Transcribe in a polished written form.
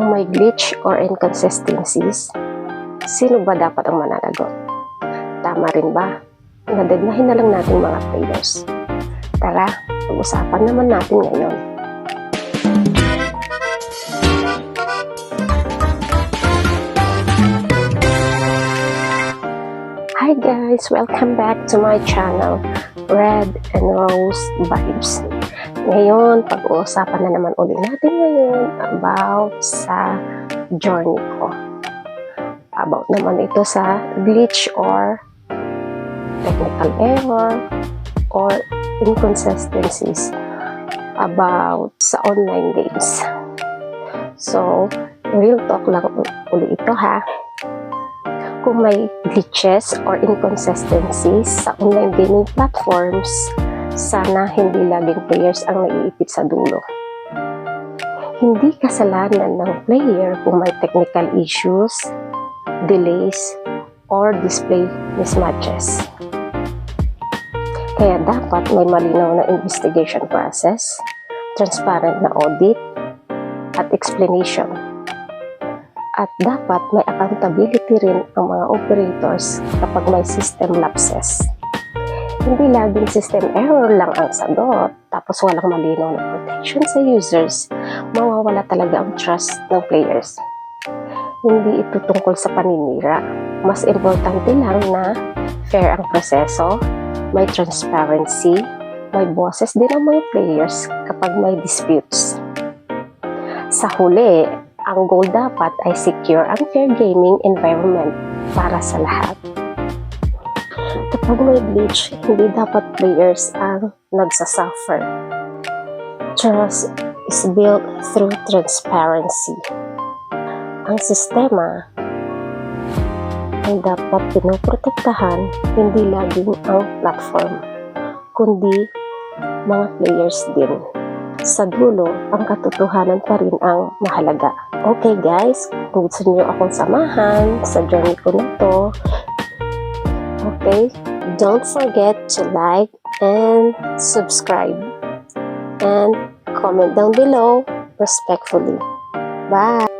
Kung may glitch or inconsistencies, sino ba dapat ang mananagot? Tama rin ba? Nadedmahin na lang natin mga players. Tara, pag-usapan naman natin ngayon. Hi guys! Welcome back to my channel, Red and Rose Vibes. Ngayon, pag-uusapan na naman ulit natin ngayon about sa journey ko. About naman ito sa glitch or technical error or inconsistencies about sa online games. So, real talk lang ulit ito ha. Kung may glitches or inconsistencies sa online gaming platforms, sana hindi laging players ang naiipit sa dulo. Hindi kasalanan ng player kung may technical issues, delays, or display mismatches. Kaya dapat may malinaw na investigation process, transparent na audit, at explanation. At dapat may accountability rin ang mga operators kapag may system lapses. Hindi laging system error lang ang sagot, tapos walang malinaw na protection sa users, mawawala talaga ang trust ng players. Hindi ito tungkol sa paninira. Mas importante lang na fair ang proseso, may transparency, may boses din ang mga players kapag may disputes. Sa huli, ang goal dapat ay secure ang fair gaming environment para sa lahat. Kapag may glitch, hindi dapat players ang nagsasuffer. Trust is built through transparency. Ang sistema ay dapat pinoprotektahan hindi laging ang platform, kundi mga players din. Sa dulo, ang katotohanan pa rin ang mahalaga. Okay guys, kung gusto niyo akong samahan sa journey ko na to, okay, don't forget to like and subscribe and comment down below respectfully. Bye!